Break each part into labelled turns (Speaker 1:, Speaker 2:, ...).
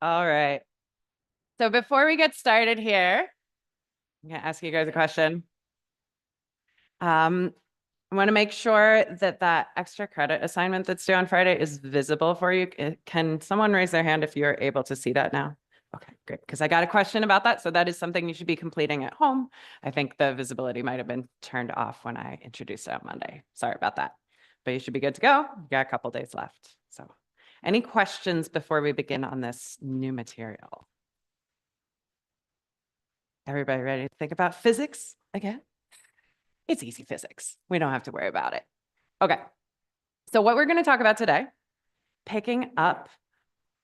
Speaker 1: All right. So before we get started here, I'm going to ask you guys a question. I want to make sure that that extra credit assignment that's due on Friday is visible for you. Can someone raise their hand if you're able to see that now? Okay, great. Because I got a question about that. So that is something you should be completing at home. I think the visibility might have been turned off when I introduced it on Monday. Sorry about that. But you should be good to go. You got a couple days left. So any questions before we begin on this new material? Everybody ready to think about physics again? It's easy physics. We don't have to worry about it. Okay. So what we're going to talk about today, picking up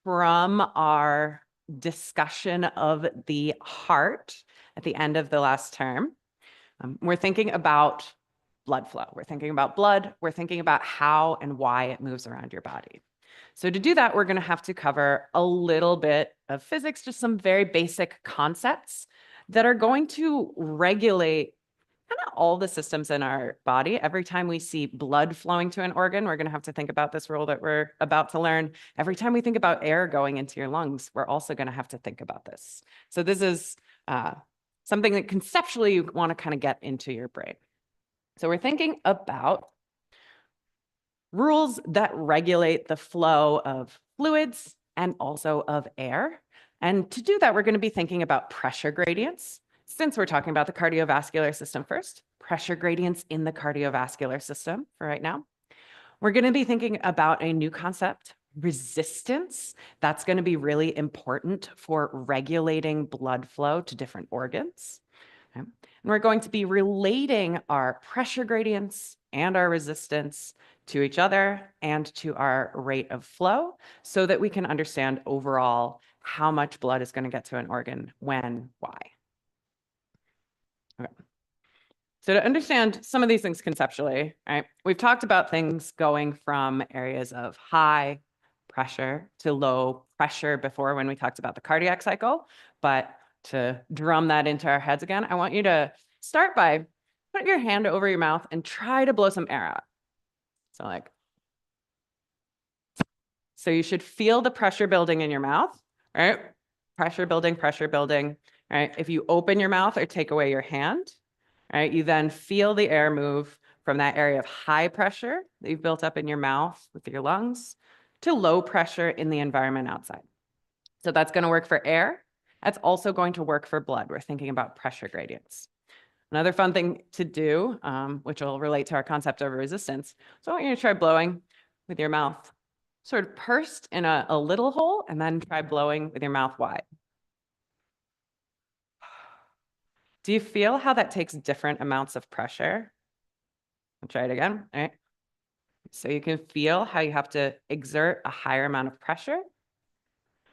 Speaker 1: from our discussion of the heart at the end of the last term, we're thinking about blood flow. We're thinking about blood. We're thinking about how and why it moves around your body. So to do that, we're going to have to cover a little bit of physics, just some very basic concepts that are going to regulate kind of all the systems in our body. Every time we see blood flowing to an organ, we're going to have to think about this rule that we're about to learn. Every time we think about air going into your lungs, we're also going to have to think about this. So this is something that conceptually you want to kind of get into your brain. So we're thinking about rules that regulate the flow of fluids and also of air. And to do that, we're going to be thinking about pressure gradients. Since we're talking about the cardiovascular system first, pressure gradients in the cardiovascular system for right now. We're going to be thinking about a new concept, resistance. That's going to be really important for regulating blood flow to different organs. Okay. And we're going to be relating our pressure gradients and our resistance to each other and to our rate of flow so that we can understand overall how much blood is going to get to an organ, when, why. Okay. So to understand some of these things conceptually, right, we've talked about things going from areas of high pressure to low pressure before when we talked about the cardiac cycle. But to drum that into our heads again, I want you to start by put your hand over your mouth and try to blow some air out. So like, so you should feel the pressure building in your mouth, right? Pressure building, right? If you open your mouth or take away your hand, right, you then feel the air move from that area of high pressure that you've built up in your mouth with your lungs to low pressure in the environment outside. So that's going to work for air. That's also going to work for blood. We're thinking about pressure gradients. Another fun thing to do, which will relate to our concept of resistance. So I want you to try blowing with your mouth sort of pursed in a little hole, and then try blowing with your mouth wide. Do you feel how that takes different amounts of pressure? I'll try it again. All right. So you can feel how you have to exert a higher amount of pressure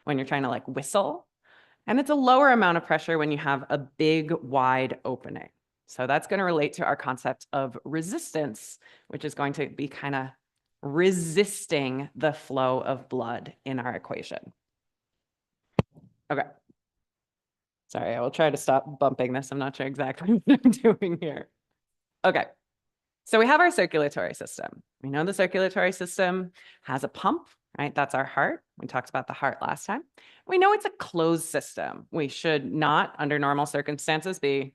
Speaker 1: when you're trying to like whistle. And it's a lower amount of pressure when you have a big, wide opening. So that's going to relate to our concept of resistance, which is going to be kind of resisting the flow of blood in our equation. Okay. Sorry, I will try to stop bumping this. I'm not sure exactly what I'm doing here. Okay. So we have our circulatory system. We know the circulatory system has a pump, right? That's our heart. We talked about the heart last time. We know it's a closed system. We should not, under normal circumstances, be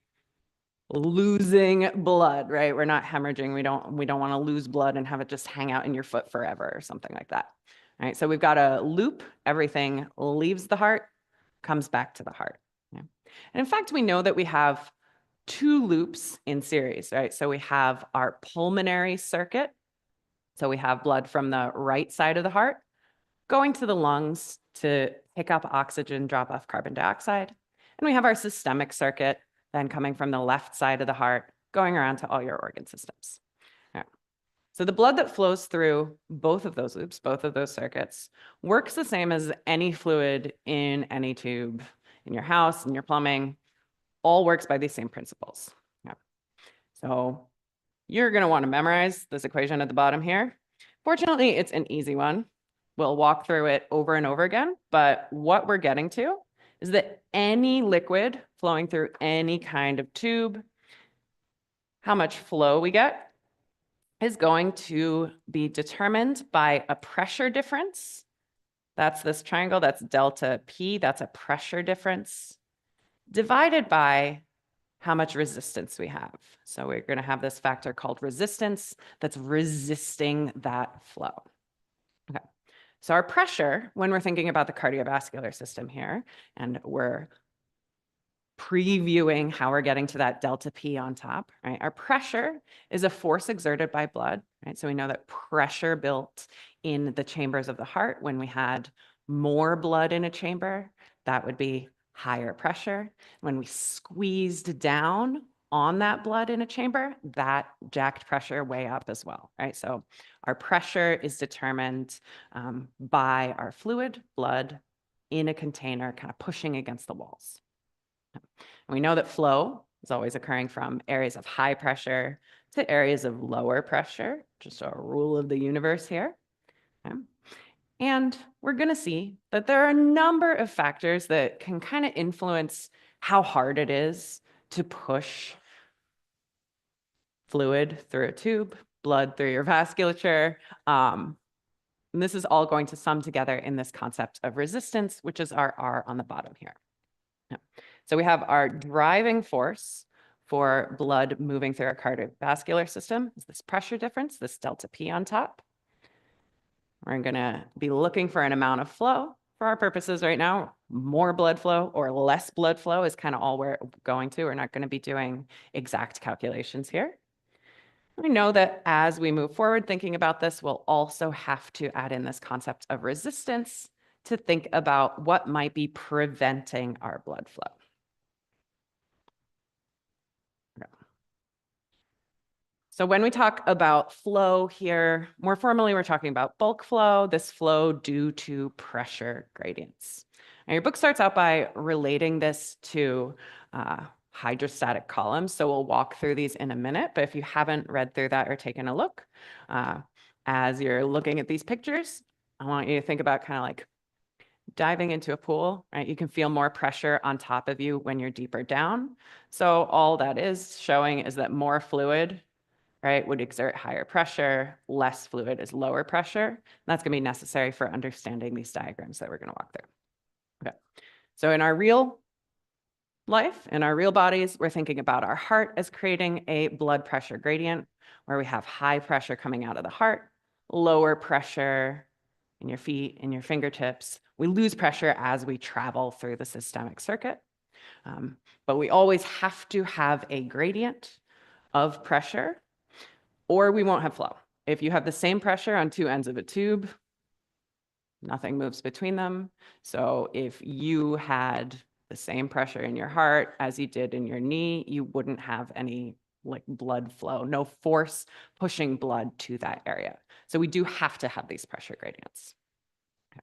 Speaker 1: losing blood, right? We're not hemorrhaging. We don't want to lose blood and have it just hang out in your foot forever or something like that. All right. So we've got a loop. Everything leaves the heart, comes back to the heart. Yeah. And in fact, we know that we have two loops in series, right? So we have our pulmonary circuit. So we have blood from the right side of the heart going to the lungs to pick up oxygen, drop off carbon dioxide. And we have our systemic circuit then coming from the left side of the heart, going around to all your organ systems. Right. So the blood that flows through both of those loops, both of those circuits, works the same as any fluid in any tube in your house, in your plumbing, all works by these same principles. Yeah. So you're going to want to memorize this equation at the bottom here. Fortunately, it's an easy one. We'll walk through it over and over again, but what we're getting to is that any liquid flowing through any kind of tube, how much flow we get is going to be determined by a pressure difference That's this triangle, that's delta P, that's a pressure difference, divided by how much resistance we have. So we're going to have this factor called resistance that's resisting that flow. Okay. So our pressure, when we're thinking about the cardiovascular system here, and we're previewing how we're getting to that delta P on top, right? Our pressure is a force exerted by blood, right? So we know that pressure built in the chambers of the heart when we had more blood in a chamber, that would be higher pressure. When we squeezed down on that blood in a chamber, that jacked pressure way up as well, right? So our pressure is determined by our fluid, blood, in a container, kind of pushing against the walls. And we know that flow is always occurring from areas of high pressure to areas of lower pressure, just a rule of the universe here. Okay. And we're going to see that there are a number of factors that can kind of influence how hard it is to push fluid through a tube, blood through your vasculature. And this is all going to sum together in this concept of resistance, which is our R on the bottom here. So we have our driving force for blood moving through our cardiovascular system is this pressure difference, this delta P on top. We're going to be looking for an amount of flow for our purposes right now. More blood flow or less blood flow is kind of all we're going to. We're not going to be doing exact calculations here. We know that as we move forward thinking about this, we'll also have to add in this concept of resistance to think about what might be preventing our blood flow. So when we talk about flow here, more formally, we're talking about bulk flow, this flow due to pressure gradients. And your book starts out by relating this to hydrostatic columns. So we'll walk through these in a minute, but if you haven't read through that or taken a look, as you're looking at these pictures, I want you to think about kind of like diving into a pool, right? You can feel more pressure on top of you when you're deeper down. So all that is showing is that more fluid, right, would exert higher pressure, less fluid is lower pressure. And that's going to be necessary for understanding these diagrams that we're going to walk through. Okay. So in our real life, in our real bodies, we're thinking about our heart as creating a blood pressure gradient where we have high pressure coming out of the heart, lower pressure in your feet, in your fingertips. We lose pressure as we travel through the systemic circuit. But we always have to have a gradient of pressure or we won't have flow. If you have the same pressure on two ends of a tube, nothing moves between them. So if you had the same pressure in your heart as you did in your knee, you wouldn't have any like blood flow, no force pushing blood to that area. So we do have to have these pressure gradients. Okay.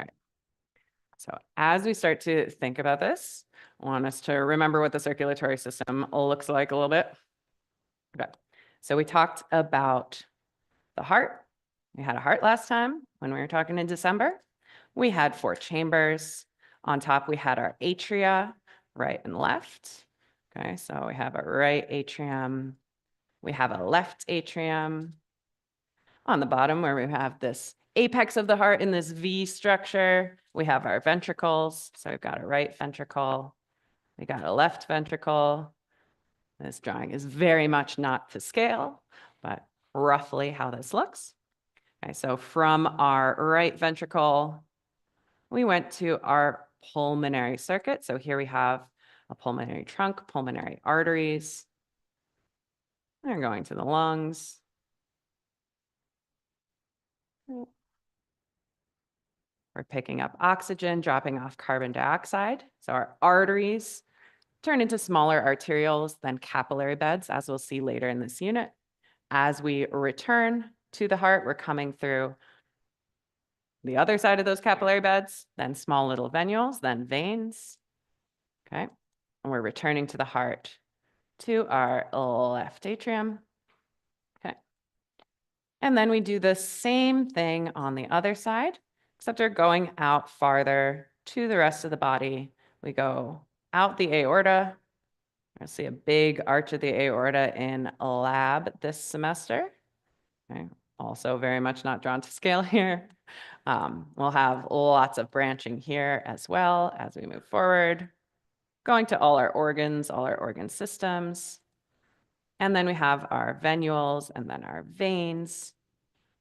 Speaker 1: All right. So as we start to think about this, I want us to remember what the circulatory system looks like a little bit. Okay. So we talked about the heart. We had a heart last time when we were talking in December. We had 4 chambers. On top, we had our atria, right and left. Okay, so we have a right atrium. We have a left atrium. On the bottom, where we have this apex of the heart in this V structure, we have our ventricles. So we've got a right ventricle. We got a left ventricle. This drawing is very much not to scale, but roughly how this looks. Okay, so from our right ventricle, we went to our pulmonary circuit. So here we have a pulmonary trunk, pulmonary arteries. They're going to the lungs. We're picking up oxygen, dropping off carbon dioxide. So our arteries turn into smaller arterioles, then capillary beds, as we'll see later in this unit. As we return to the heart, we're coming through the other side of those capillary beds, then small little venules, then veins. Okay, and we're returning to the heart to our left atrium. Okay, and then we do the same thing on the other side, except we're going out farther to the rest of the body. We go out the aorta, You'll see a big arch of the aorta in lab this semester. Okay. Also very much not drawn to scale here. We'll have lots of branching here as well as we move forward, going to all our organs, all our organ systems. And then we have our venules and then our veins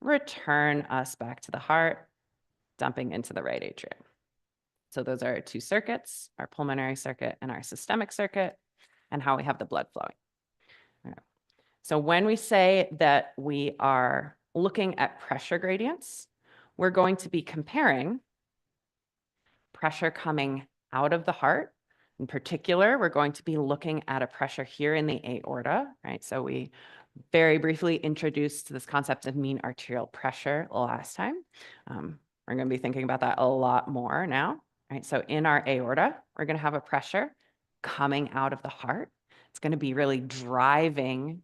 Speaker 1: return us back to the heart, dumping into the right atrium. So those are our two circuits, our pulmonary circuit and our systemic circuit, and how we have the blood flowing. Right. So when we say that we are looking at pressure gradients, we're going to be comparing pressure coming out of the heart. In particular, we're going to be looking at a pressure here in the aorta, right? So we very briefly introduced this concept of mean arterial pressure last time. We're going to be thinking about that a lot more now, right? So in our aorta, we're going to have a pressure coming out of the heart. It's going to be really driving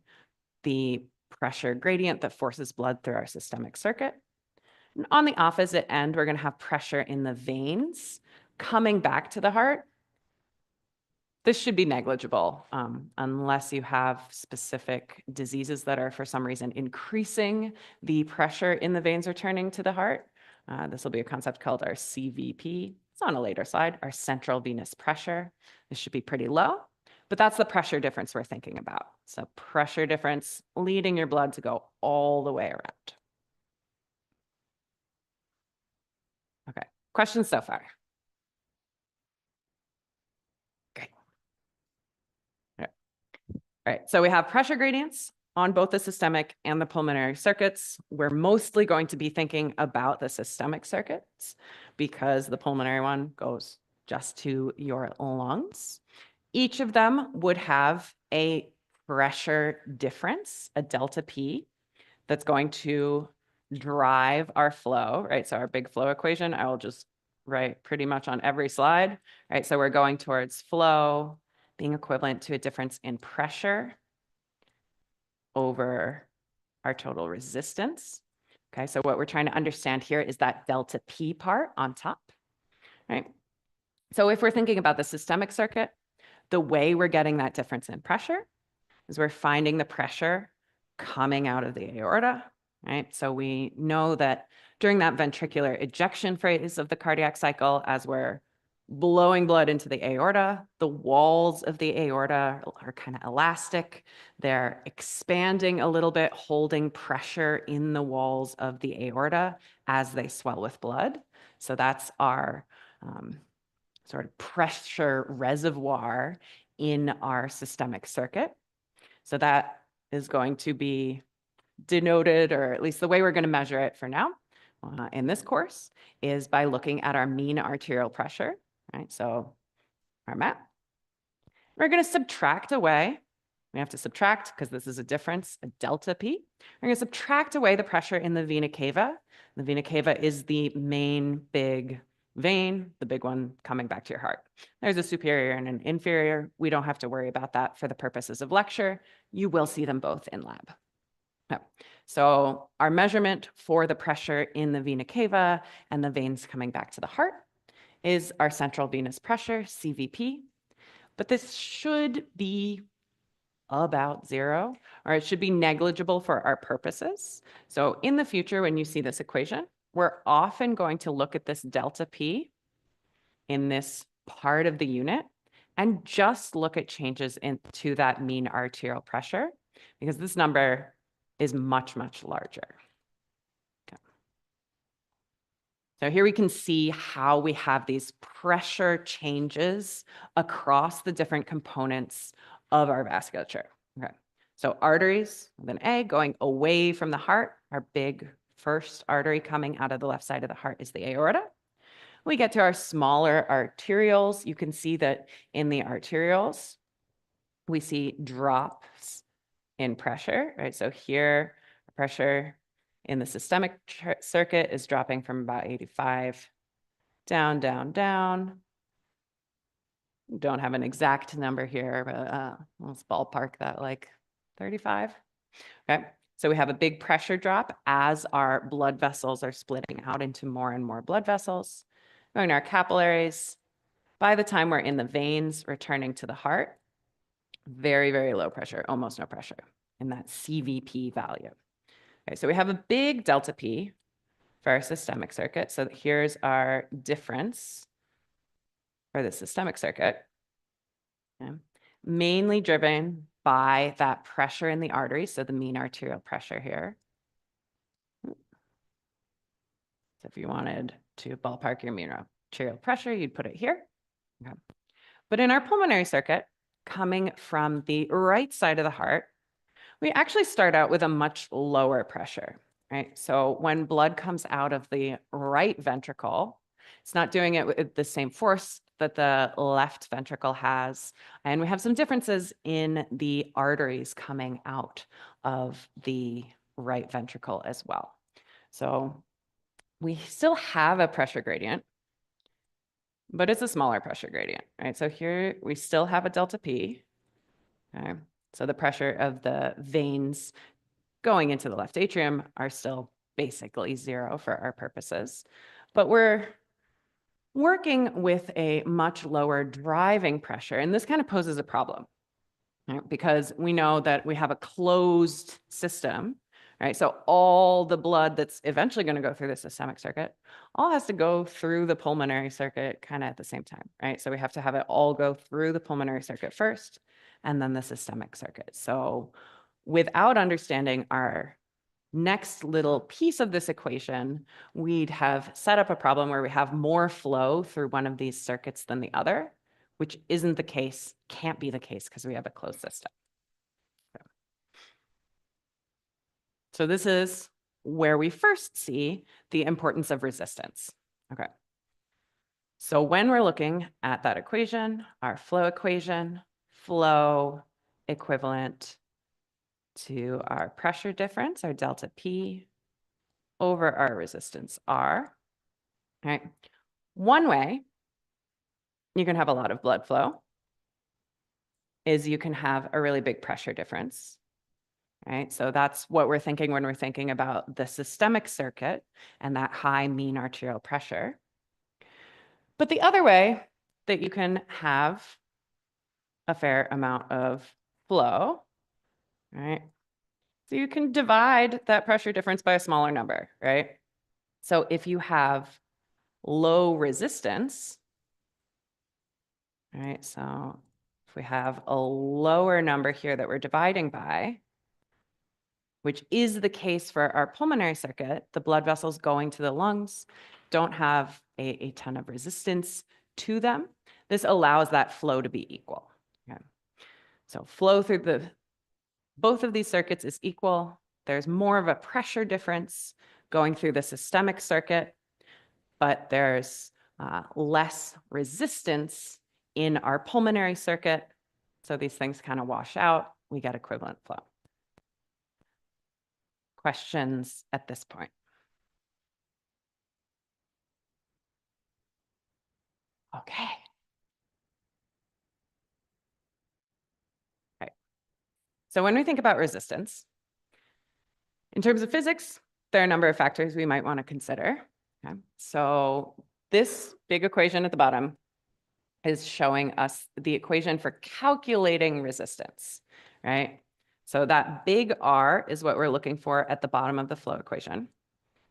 Speaker 1: the pressure gradient that forces blood through our systemic circuit. And on the opposite end, we're going to have pressure in the veins coming back to the heart. This should be negligible unless you have specific diseases that are for some reason increasing the pressure in the veins returning to the heart. This will be a concept called our CVP. It's on a later slide, our central venous pressure. This should be pretty low, but that's the pressure difference we're thinking about. So pressure difference leading your blood to go all the way around. Okay, questions so far? Great. All right, so we have pressure gradients on both the systemic and the pulmonary circuits. We're mostly going to be thinking about the systemic circuits because the pulmonary one goes just to your lungs. Each of them would have a pressure difference, a delta P, that's going to drive our flow, right? So our big flow equation, I will just write pretty much on every slide, right? So we're going towards flow being equivalent to a difference in pressure over our total resistance. Okay, so what we're trying to understand here is that delta P part on top, right? So if we're thinking about the systemic circuit, the way we're getting that difference in pressure is we're finding the pressure coming out of the aorta, right? So we know that during that ventricular ejection phase of the cardiac cycle, as we're blowing blood into the aorta, the walls of the aorta are kind of elastic. They're expanding a little bit, holding pressure in the walls of the aorta as they swell with blood. So that's our sort of pressure reservoir in our systemic circuit. So that is going to be denoted, or at least the way we're going to measure it for now in this course, is by looking at our mean arterial pressure, right? So our map. We're going to subtract away. We have to subtract because this is a difference, a delta P. We're going to subtract away the pressure in the vena cava. The vena cava is the main big vein, the big one coming back to your heart. There's a superior and an inferior. We don't have to worry about that for the purposes of lecture. You will see them both in lab. So our measurement for the pressure in the vena cava and the veins coming back to the heart is our central venous pressure, CVP. But this should be about 0, or it should be negligible for our purposes. So in the future, when you see this equation, we're often going to look at this delta P in this part of the unit and just look at changes into that mean arterial pressure, because this number is much, much larger. Okay. So here we can see how we have these pressure changes across the different components of our vasculature. Okay. So arteries with an A going away from the heart. Our big first artery coming out of the left side of the heart is the aorta. We get to our smaller arterioles. You can see that in the arterioles, we see drops in pressure, right? So here, pressure in the systemic circuit is dropping from about 85 down, down, down. Don't have an exact number here, but let's ballpark that like 35. Okay, so we have a big pressure drop as our blood vessels are splitting out into more and more blood vessels. Going to our capillaries. By the time we're in the veins returning to the heart, Very, very low pressure, almost no pressure in that CVP value. Okay, so we have a big delta P for our systemic circuit. So here's our difference for the systemic circuit. Okay. Mainly driven by that pressure in the artery, so the mean arterial pressure here. So if you wanted to ballpark your mean arterial pressure, you'd put it here. Okay. But in our pulmonary circuit, coming from the right side of the heart, we actually start out with a much lower pressure, right? So when blood comes out of the right ventricle, it's not doing it with the same force that the left ventricle has. And we have some differences in the arteries coming out of the right ventricle as well. So we still have a pressure gradient, but it's a smaller pressure gradient, right? So here we still have a delta P, okay? So the pressure of the veins going into the left atrium are still basically zero for our purposes, but we're working with a much lower driving pressure. And this kind of poses a problem, right? Because we know that we have a closed system, right? So all the blood that's eventually going to go through the systemic circuit all has to go through the pulmonary circuit kind of at the same time, right? So we have to have it all go through the pulmonary circuit first and then the systemic circuit. So without understanding our next little piece of this equation, we'd have set up a problem where we have more flow through one of these circuits than the other, which isn't the case, can't be the case because we have a closed system. So this is where we first see the importance of resistance. Okay. So when we're looking at that equation, our flow equation, flow equivalent to our pressure difference, our delta P, over our resistance R. All right. One way you can have a lot of blood flow is you can have a really big pressure difference. Right? So that's what we're thinking when we're thinking about the systemic circuit and that high mean arterial pressure. But the other way that you can have a fair amount of flow, right? So you can divide that pressure difference by a smaller number, right? So if you have low resistance, right? So if we have a lower number here that we're dividing by, which is the case for our pulmonary circuit, the blood vessels going to the lungs don't have a ton of resistance to them. This allows that flow to be equal. Okay. So flow through both of these circuits is equal. There's more of a pressure difference going through the systemic circuit, but there's less resistance in our pulmonary circuit. So these things kind of wash out. We get equivalent flow. Questions at this point? Okay. Right. So when we think about resistance, in terms of physics, there are a number of factors we might want to consider. Okay. So this big equation at the bottom is showing us the equation for calculating resistance, right? So that big R is what we're looking for at the bottom of the flow equation.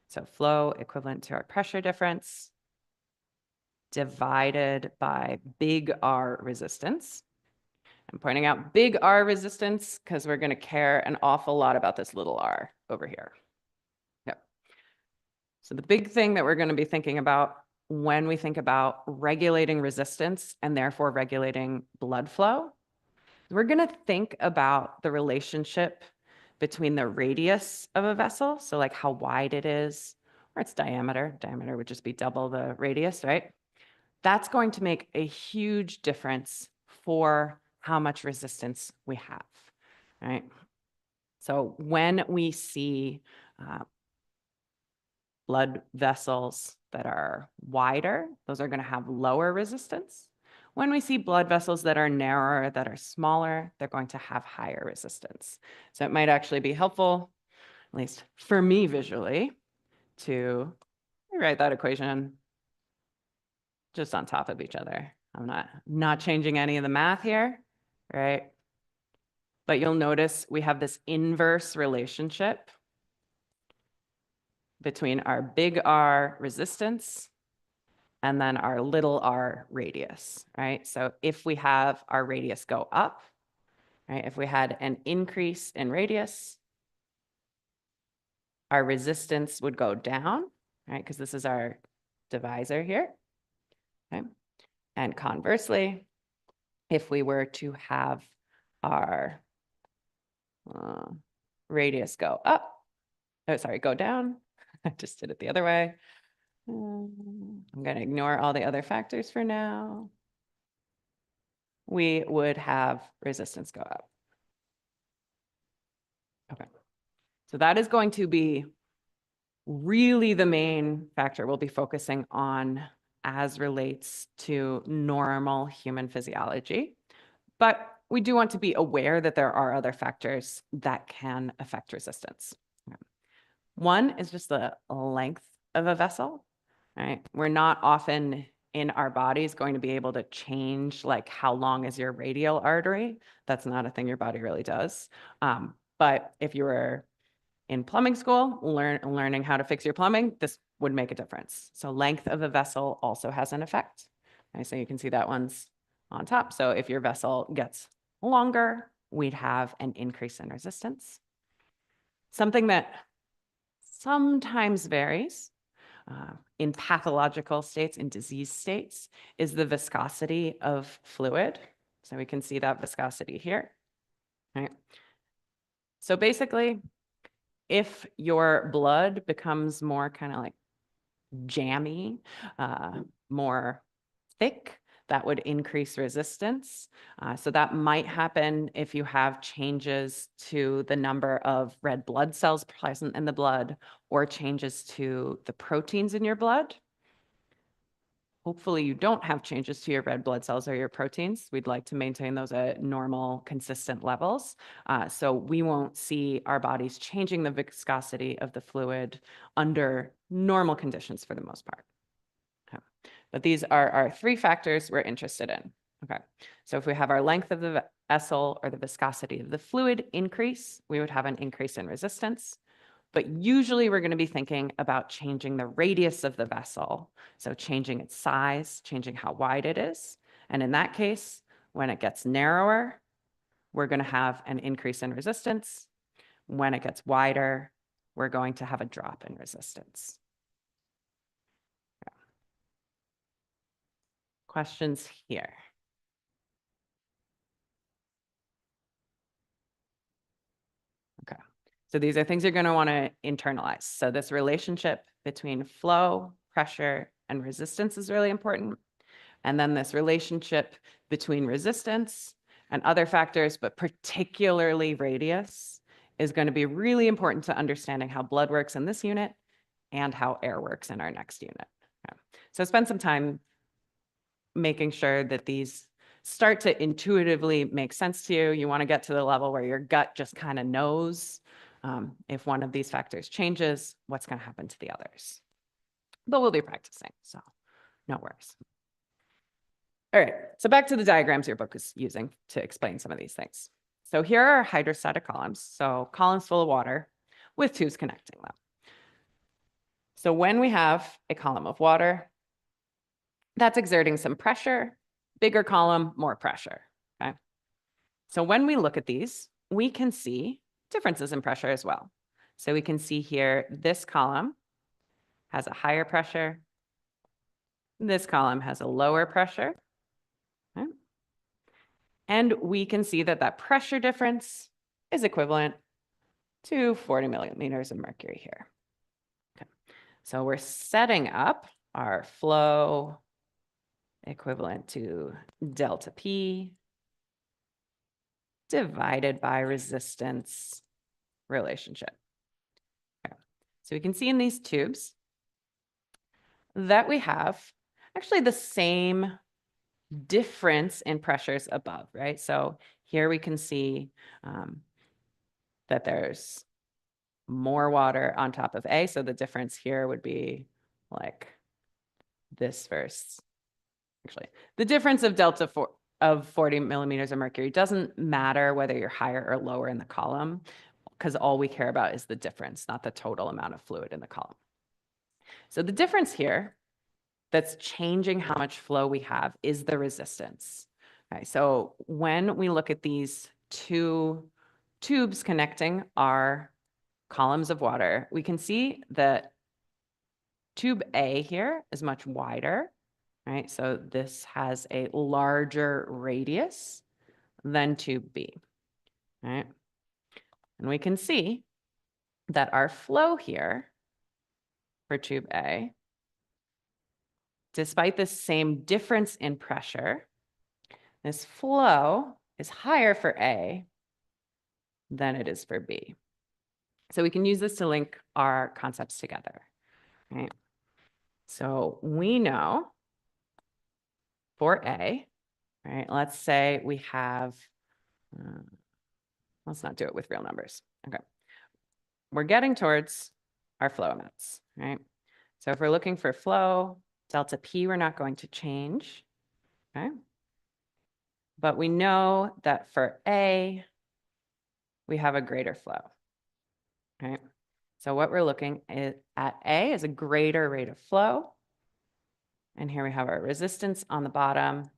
Speaker 1: So flow equivalent to our pressure difference divided by big R resistance. I'm pointing out big R resistance because we're going to care an awful lot about this little r over here. Yep. So the big thing that we're going to be thinking about when we think about regulating resistance and therefore regulating blood flow, we're going to think about the relationship between the radius of a vessel, so like how wide it is, or its diameter. Diameter would just be double the radius, right? That's going to make a huge difference for how much resistance we have, right? So when we see blood vessels that are wider, those are going to have lower resistance. When we see blood vessels that are narrower, that are smaller, they're going to have higher resistance. So it might actually be helpful, at least for me visually, to rewrite that equation just on top of each other. I'm not changing any of the math here, right? But you'll notice we have this inverse relationship between our big R resistance and then our little r radius, right? So if we have our radius go up, right? If we had an increase in radius, our resistance would go down, right? Because this is our divisor here, okay? And conversely, if we were to have our radius go up, oh, sorry, go down. I just did it the other way. I'm going to ignore all the other factors for now. We would have resistance go up. Okay. So that is going to be really the main factor we'll be focusing on as relates to normal human physiology. But we do want to be aware that there are other factors that can affect resistance. One is just the length of a vessel, right? We're not often in our bodies going to be able to change like how long is your radial artery. That's not a thing your body really does. But if you were in plumbing school, learning how to fix your plumbing, this would make a difference. So length of a vessel also has an effect. Okay, so you can see that one's on top. So if your vessel gets longer, we'd have an increase in resistance. Something that sometimes varies in pathological states, in disease states, is the viscosity of fluid. So we can see that viscosity here, right? So basically, if your blood becomes more kind of like jammy, more thick, that would increase resistance. So that might happen if you have changes to the number of red blood cells present in the blood or changes to the proteins in your blood. Hopefully you don't have changes to your red blood cells or your proteins. We'd like to maintain those at normal, consistent levels. So we won't see our bodies changing the viscosity of the fluid under normal conditions for the most part. Okay. But these are our three factors we're interested in. Okay. So if we have our length of the vessel or the viscosity of the fluid increase, we would have an increase in resistance. But usually we're going to be thinking about changing the radius of the vessel. So changing its size, changing how wide it is. And in that case, when it gets narrower, we're going to have an increase in resistance. When it gets wider, we're going to have a drop in resistance. Questions here? Okay. So these are things you're going to want to internalize. So this relationship between flow, pressure, and resistance is really important. And then this relationship between resistance and other factors, but particularly radius, is going to be really important to understanding how blood works in this unit and how air works in our next unit. Okay. So spend some time making sure that these start to intuitively make sense to you. You want to get to the level where your gut just kind of knows if one of these factors changes, what's going to happen to the others. But we'll be practicing, so no worries. All right, so back to the diagrams your book is using to explain some of these things. So here are hydrostatic columns, so columns full of water with tubes connecting them. So when we have a column of water, that's exerting some pressure, bigger column, more pressure, okay? So when we look at these, we can see differences in pressure as well. So we can see here, this column has a higher pressure. This column has a lower pressure. Okay? And we can see that that pressure difference is equivalent to 40 millimeters of mercury here. Okay. So we're setting up our flow equivalent to delta P divided by resistance relationship. Okay. So we can see in these tubes that we have actually the same difference in pressures above, right? So here we can see that there's more water on top of A. So the difference here would be like this versus, actually, the difference of delta of 40 millimeters of mercury. It doesn't matter whether you're higher or lower in the column, because all we care about is the difference, not the total amount of fluid in the column. So the difference here that's changing how much flow we have is the resistance. Okay, so when we look at these two tubes connecting our columns of water, we can see that tube A here is much wider, right? So this has a larger radius than tube B, right? And we can see that our flow here for tube A, despite the same difference in pressure, this flow is higher for A than it is for B. So we can use this to link our concepts together, right? So we know for A, right, let's say we have, let's not do it with real numbers. Okay. We're getting towards our flow amounts, right? So if we're looking for flow, delta P, we're not going to change, okay? But we know that for A, we have a greater flow, right? So what we're looking at A is a greater rate of flow. And here we have our resistance on the bottom.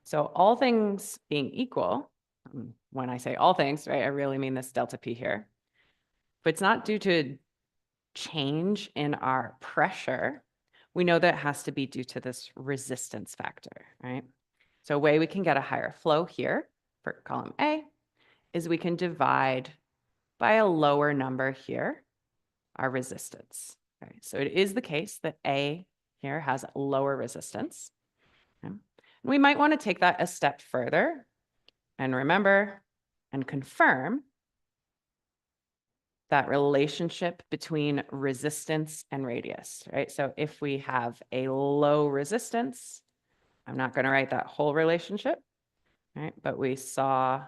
Speaker 1: So all things being equal, when I say all things, right, I really mean this delta P here. But it's not due to change in our pressure. We know that it has to be due to this resistance factor, right? So a way we can get a higher flow here for column A is we can divide by a lower number here, our resistance. Okay, so it is the case that A here has lower resistance. Okay. We might want to take that a step further and remember and confirm that relationship between resistance and radius, right? So if we have a low resistance, I'm not going to write that whole relationship, right? But we saw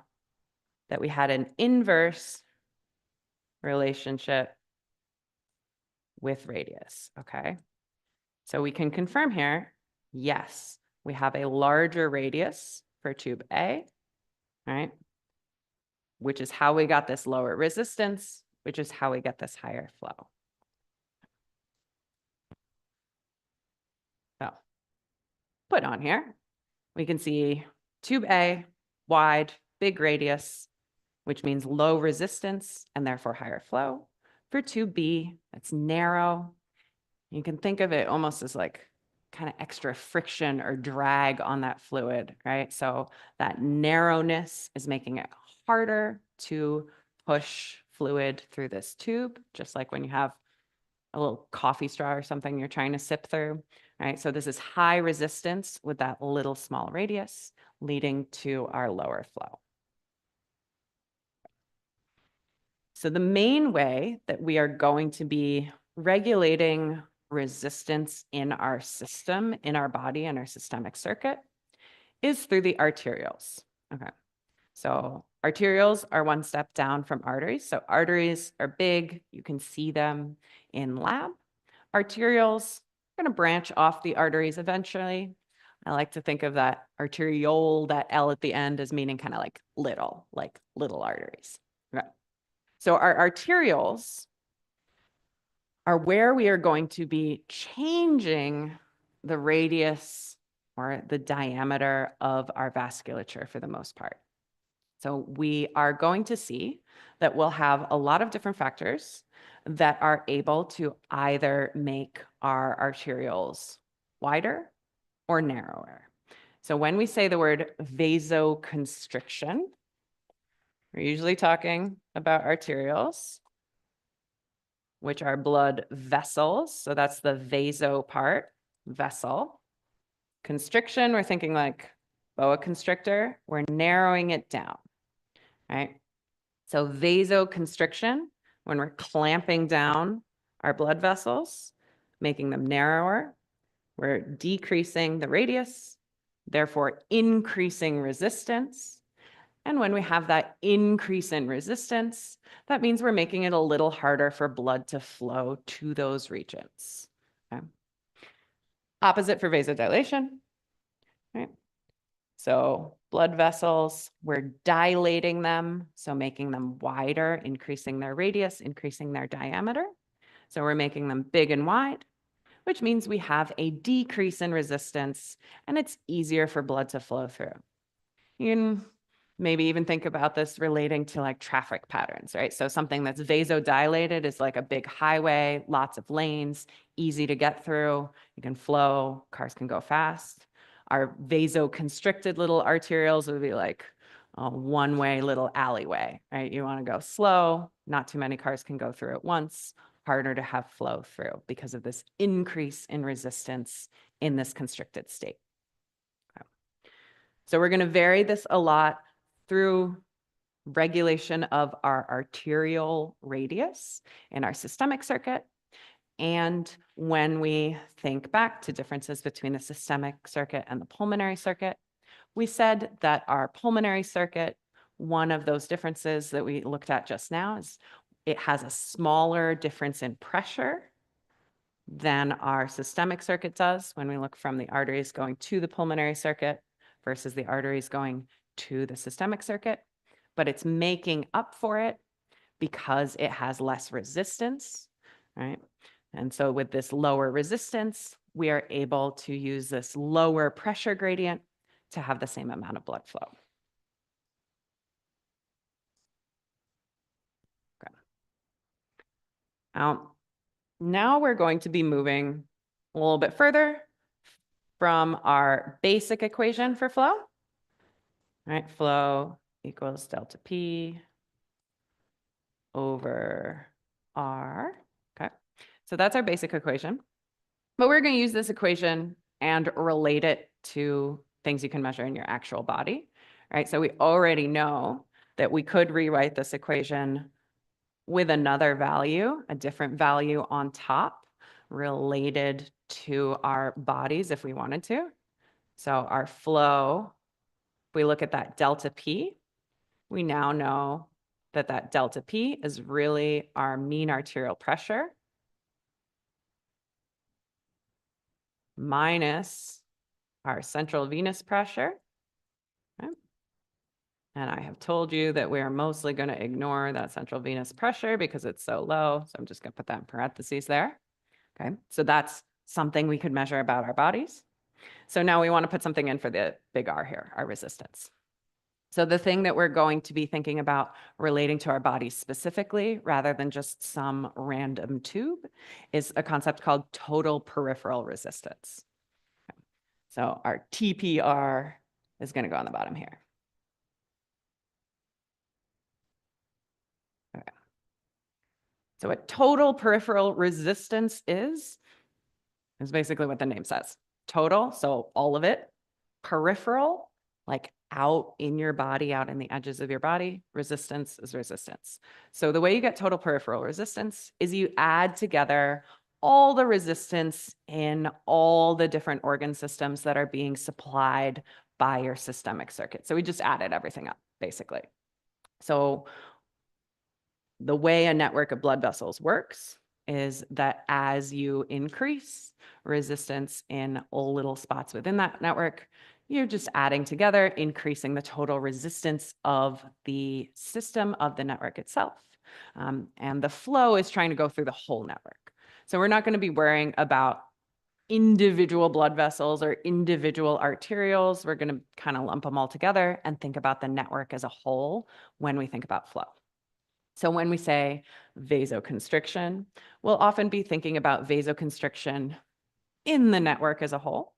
Speaker 1: that we had an inverse relationship with radius, okay? So we can confirm here, yes, we have a larger radius for tube A, right? Which is how we got this lower resistance, which is how we get this higher flow. So put on here, we can see tube A, wide, big radius, which means low resistance and therefore higher flow. For tube B, that's narrow. You can think of it almost as like kind of extra friction or drag on that fluid, right? So that narrowness is making it harder to push fluid through this tube, just like when you have a little coffee straw or something you're trying to sip through, right? So this is high resistance with that little small radius leading to our lower flow. So the main way that we are going to be regulating resistance in our system, in our body, in our systemic circuit, is through the arterioles. Okay, so arterioles are one step down from arteries. So arteries are big, you can see them in lab. Arterioles are going to branch off the arteries eventually. I like to think of that arteriole, that L at the end, as meaning kind of like little arteries. Okay. So our arterioles are where we are going to be changing the radius or the diameter of our vasculature for the most part. So we are going to see that we'll have a lot of different factors that are able to either make our arterioles wider or narrower. So when we say the word vasoconstriction, we're usually talking about arterioles, which are blood vessels. So that's the vaso part, vessel. Constriction, we're thinking like boa constrictor. We're narrowing it down, right? So vasoconstriction, when we're clamping down our blood vessels, making them narrower, we're decreasing the radius, therefore increasing resistance. And when we have that increase in resistance, that means we're making it a little harder for blood to flow to those regions. Okay. Opposite for vasodilation, right? So blood vessels, we're dilating them, so making them wider, increasing their radius, increasing their diameter. So we're making them big and wide, which means we have a decrease in resistance, and it's easier for blood to flow through. You can maybe even think about this relating to like traffic patterns, right? So something that's vasodilated is like a big highway, lots of lanes, easy to get through. You can flow, cars can go fast. Our vasoconstricted little arterioles would be like a one-way little alleyway, right? You want to go slow, not too many cars can go through at once, harder to have flow through because of this increase in resistance in this constricted state. So we're going to vary this a lot through regulation of our arterial radius in our systemic circuit. And when we think back to differences between the systemic circuit and the pulmonary circuit, we said that our pulmonary circuit, one of those differences that we looked at just now is it has a smaller difference in pressure than our systemic circuit does when we look from the arteries going to the pulmonary circuit versus the arteries going to the systemic circuit. But it's making up for it because it has less resistance, right? And so with this lower resistance, we are able to use this lower pressure gradient to have the same amount of blood flow. Okay. Now we're going to be moving a little bit further from our basic equation for flow, right? Flow equals delta P over R. Okay, so that's our basic equation. But we're going to use this equation and relate it to things you can measure in your actual body, right? So we already know that we could rewrite this equation with another value, a different value on top related to our bodies if we wanted to. So our flow, if we look at that delta P, we now know that that delta P is really our mean arterial pressure minus our central venous pressure. Okay. And I have told you that we are mostly going to ignore that central venous pressure because it's so low. So I'm just going to put that in parentheses there. Okay, so that's something we could measure about our bodies. So now we want to put something in for the big R here, our resistance. So the thing that we're going to be thinking about relating to our bodies specifically, rather than just some random tube, is a concept called total peripheral resistance. Okay. So our TPR is going to go on the bottom here. Okay. So what total peripheral resistance is basically what the name says. Total, so all of it. Peripheral, like out in your body, out in the edges of your body. Resistance is resistance. So the way you get total peripheral resistance is you add together all the resistance in all the different organ systems that are being supplied by your systemic circuit. So we just added everything up, basically. So the way a network of blood vessels works is that as you increase resistance in all little spots within that network, you're just adding together, increasing the total resistance of the system of the network itself. And the flow is trying to go through the whole network. So we're not going to be worrying about individual blood vessels or individual arterioles. We're going to kind of lump them all together and think about the network as a whole when we think about flow. So when we say vasoconstriction, we'll often be thinking about vasoconstriction in the network as a whole,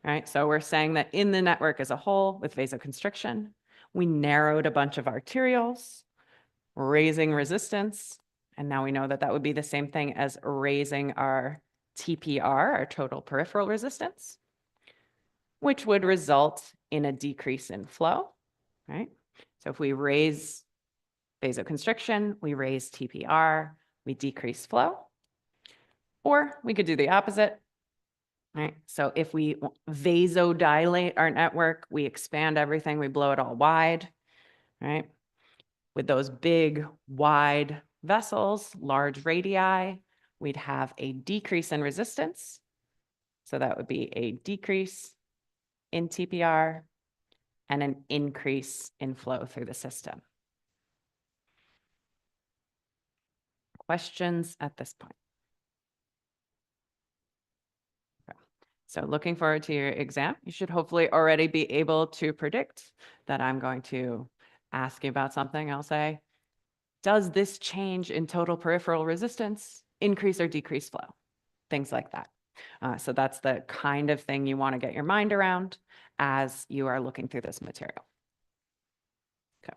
Speaker 1: right? So we're saying that in the network as a whole with vasoconstriction, we narrowed a bunch of arterioles, raising resistance. And now we know that that would be the same thing as raising our TPR, our total peripheral resistance, which would result in a decrease in flow, right? So if we raise vasoconstriction, we raise TPR, we decrease flow. Or we could do the opposite, right? So if we vasodilate our network, we expand everything, we blow it all wide, right? With those big, wide vessels, large radii, we'd have a decrease in resistance. So that would be a decrease in TPR and an increase in flow through the system. Questions at this point? Okay. So looking forward to your exam. You should hopefully already be able to predict that I'm going to ask you about something. I'll say, does this change in total peripheral resistance increase or decrease flow? Things like that. So that's the kind of thing you want to get your mind around as you are looking through this material. Okay.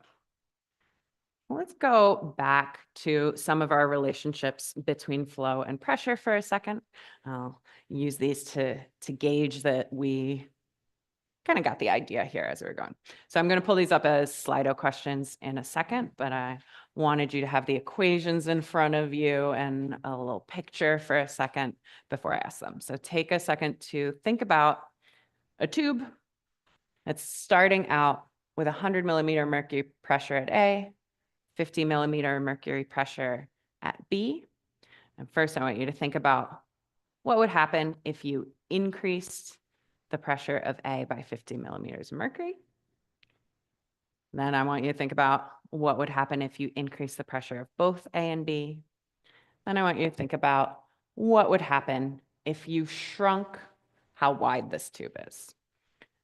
Speaker 1: Let's go back to some of our relationships between flow and pressure for a second. I'll use these to gauge that we kind of got the idea here as we're going. So I'm going to pull these up as Slido questions in a second, but I wanted you to have the equations in front of you and a little picture for a second before I ask them. So take a second to think about a tube that's starting out with 100 millimeter mercury pressure at A, 50 millimeter mercury pressure at B. And first I want you to think about what would happen if you increased the pressure of A by 50 millimeters of mercury. Then I want you to think about what would happen if you increase the pressure of both A and B. Then I want you to think about what would happen if you shrunk how wide this tube is.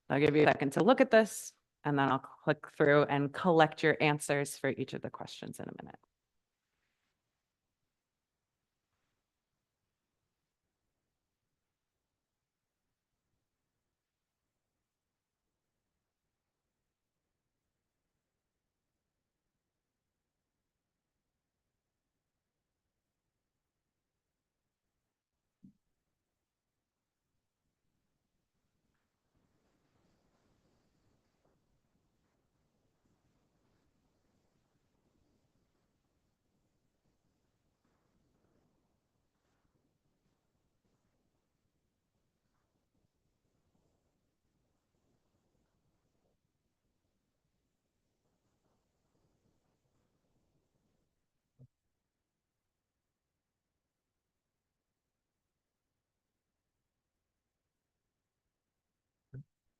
Speaker 1: I'll give you a second to look at this, and then I'll click through and collect your answers for each of the questions in a minute.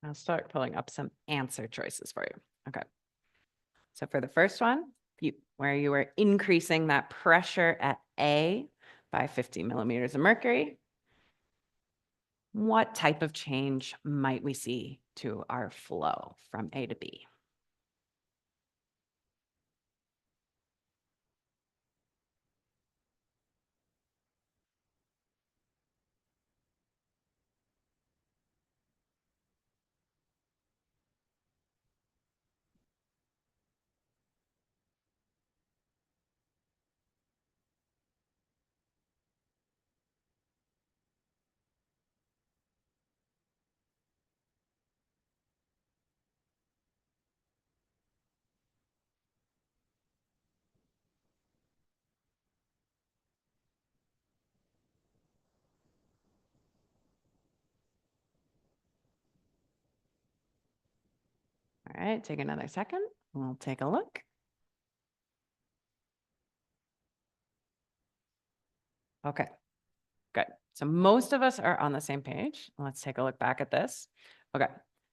Speaker 1: I'll start pulling up some answer choices for you. Okay. So for the first one, where you were increasing that pressure at A by 50 millimeters of mercury, what type of change might we see to our flow from A to B? All right, take another second. We'll take a look. Okay, good. So most of us are on the same page. Let's take a look back at this. Okay,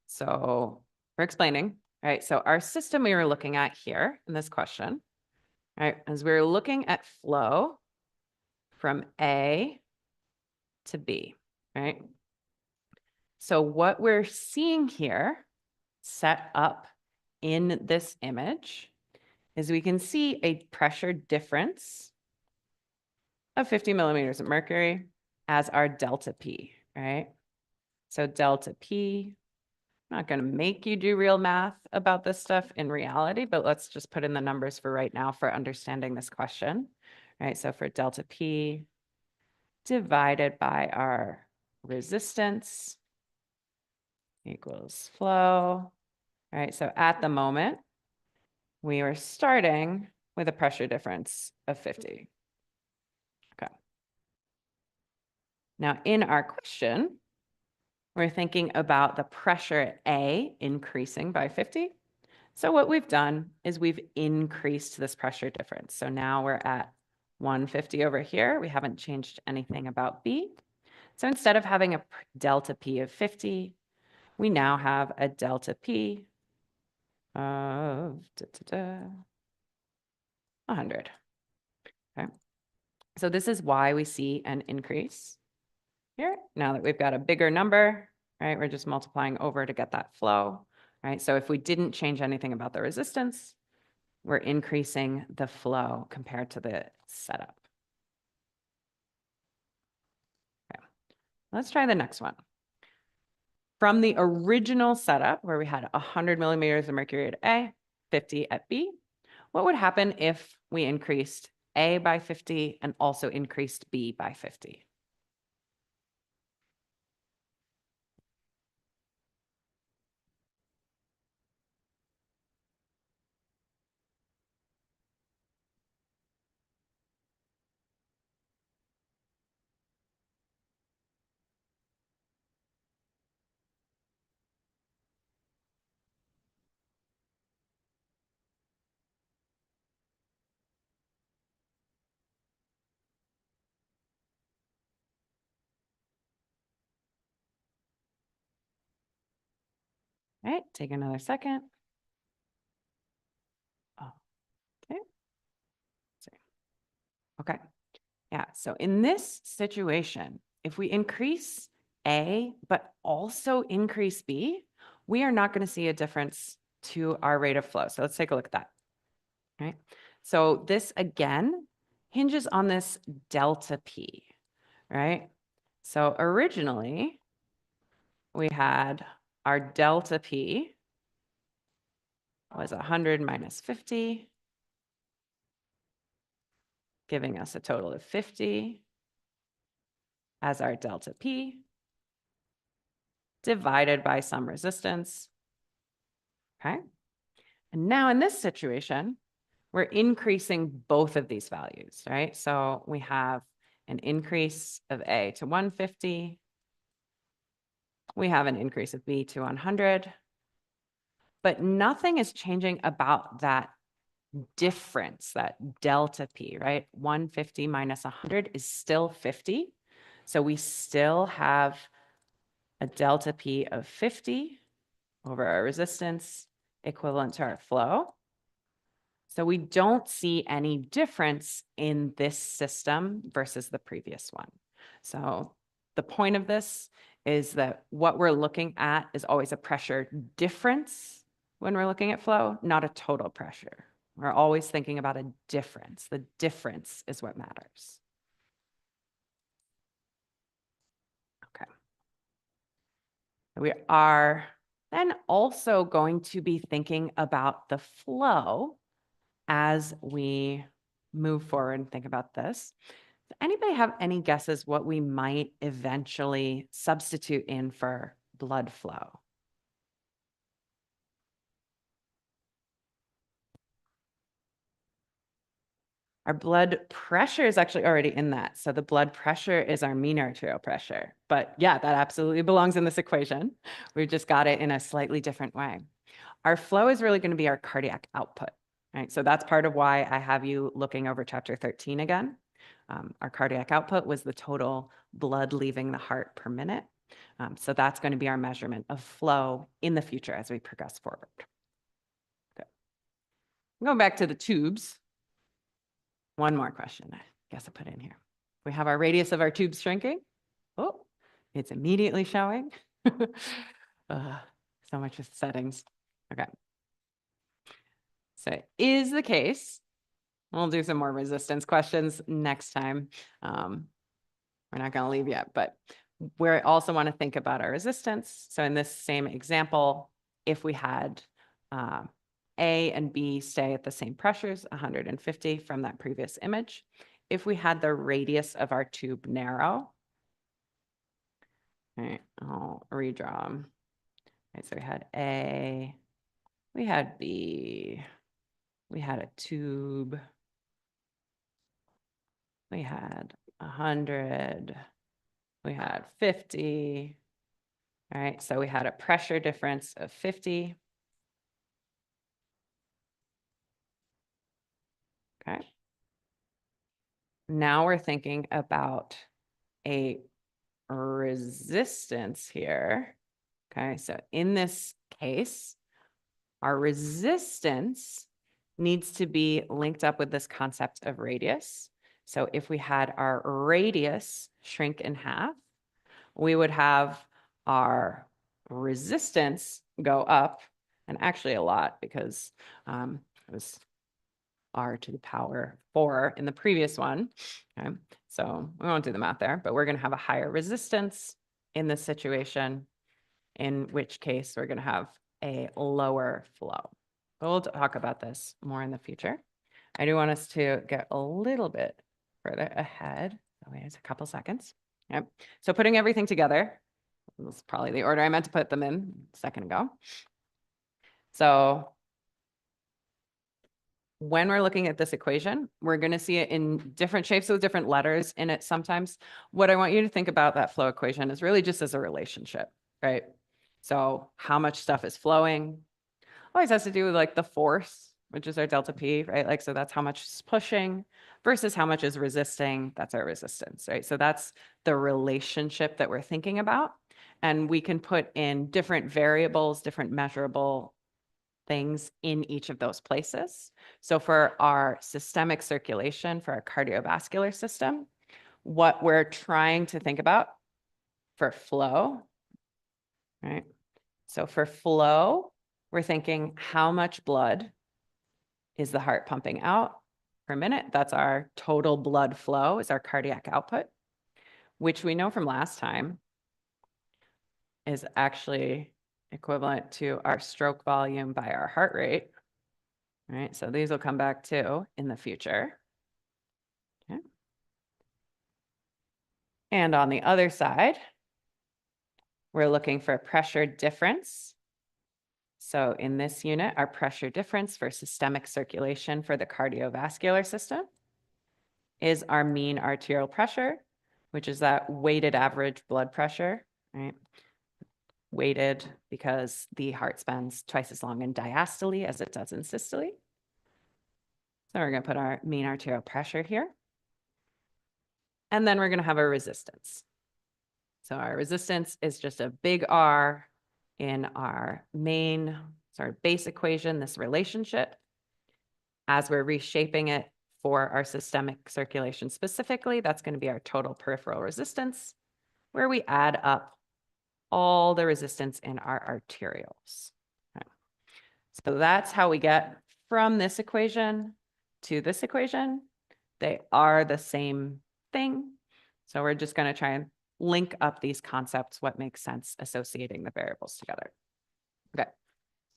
Speaker 1: so for explaining, right? So our system we were looking at here in this question, right? As we were looking at flow from A to B, right? So what we're seeing here set up in this image is we can see a pressure difference of 50 millimeters of mercury as our delta P, right? So delta P, I'm not going to make you do real math about this stuff in reality, but let's just put in the numbers for right now for understanding this question, right? So for delta P divided by our resistance equals flow, right? So at the moment, we were starting with a pressure difference of 50. Okay. Now in our question, we're thinking about the pressure at A increasing by 50. So what we've done is we've increased this pressure difference. So now we're at 150 over here. We haven't changed anything about B. So instead of having a delta P of 50, we now have a delta P of 100. Okay. So this is why we see an increase here. Now that we've got a bigger number, right, we're just multiplying over to get that flow, right? So if we didn't change anything about the resistance, we're increasing the flow compared to the setup. Okay. Let's try the next one. From the original setup where we had 100 millimeters of mercury at A, 50 at B, what would happen if we increased A by 50 and also increased B by 50? All right, take another second. Oh, okay. Okay. Yeah. So in this situation, if we increase A, but also increase B, we are not going to see a difference to our rate of flow. So let's take a look at that. Right. So this again hinges on this delta P, right? So originally we had our delta P was 100 minus 50, giving us a total of 50 as our delta P, divided by some resistance. Okay. And now in this situation, we're increasing both of these values, right? So we have an increase of A to 150. We have an increase of B to 100. But nothing is changing about that difference, that delta P, right? 150 minus 100 is still 50. So we still have a delta P of 50 over our resistance equivalent to our flow. So we don't see any difference in this system versus the previous one. So the point of this is that what we're looking at is always a pressure difference when we're looking at flow, not a total pressure. We're always thinking about a difference. The difference is what matters. Okay. We are then also going to be thinking about the flow as we move forward and think about this. Does anybody have any guesses what we might eventually substitute in for blood flow? Our blood pressure is actually already in that. So the blood pressure is our mean arterial pressure. But yeah, that absolutely belongs in this equation. We've just got it in a slightly different way. Our flow is really going to be our cardiac output, right? So that's part of why I have you looking over chapter 13 again. Our cardiac output was the total blood leaving the heart per minute. So that's going to be our measurement of flow in the future as we progress forward. Okay. Going back to the tubes. One more question, I guess I put in here. We have our radius of our tubes shrinking. Oh, it's immediately showing. So much with settings. Okay. So it is the case. We'll do some more resistance questions next time. We're not going to leave yet, but we also want to think about our resistance. So in this same example, if we had A and B stay at the same pressures, 150 from that previous image, if we had the radius of our tube narrow, all right, I'll redraw them. Right, so we had A, we had B, we had a tube, we had 100, we had 50. All right, so we had a pressure difference of 50. Okay. Now we're thinking about a resistance here. Okay, so in this case, Our resistance needs to be linked up with this concept of radius. So if we had our radius shrink in half, we would have our resistance go up, and actually a lot, because it was r to the power 4 in the previous one. Okay, so we won't do the math there, but we're going to have a higher resistance in this situation, in which case we're going to have a lower flow. But we'll talk about this more in the future. I do want us to get a little bit further ahead. Oh, wait, it's a couple seconds. Yep. So putting everything together, this is probably the order I meant to put them in a second ago. So when we're looking at this equation, we're going to see it in different shapes with different letters in it sometimes. What I want you to think about that flow equation is really just as a relationship, right? So how much stuff is flowing always has to do with like the force, which is our delta P, right? Like, so that's how much is pushing versus how much is resisting. That's our resistance, right? So that's the relationship that we're thinking about. And we can put in different variables, different measurable things in each of those places. So for our systemic circulation, for our cardiovascular system, what we're trying to think about for flow, right? So for flow, we're thinking how much blood is the heart pumping out per minute? That's our total blood flow, is our cardiac output, which we know from last time is actually equivalent to our stroke volume by our heart rate. Right, so these will come back too in the future. Okay. And on the other side, we're looking for pressure difference. So in this unit, our pressure difference for systemic circulation for the cardiovascular system is our mean arterial pressure, which is that weighted average blood pressure, right? Weighted because the heart spans twice as long in diastole as it does in systole. So we're going to put our mean arterial pressure here. And then we're going to have a resistance. So our resistance is just a big R in our main sort of base equation, this relationship. As we're reshaping it for our systemic circulation specifically, that's going to be our total peripheral resistance, where we add up all the resistance in our arterioles. Okay. So that's how we get from this equation to this equation. They are the same thing. So we're just going to try and link up these concepts, what makes sense associating the variables together. Okay.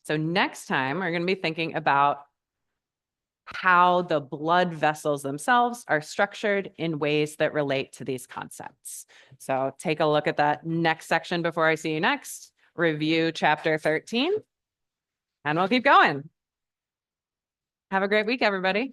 Speaker 1: So next time we're going to be thinking about how the blood vessels themselves are structured in ways that relate to these concepts. So take a look at that next section before I see you next. Review chapter 13, and we'll keep going. Have a great week, everybody.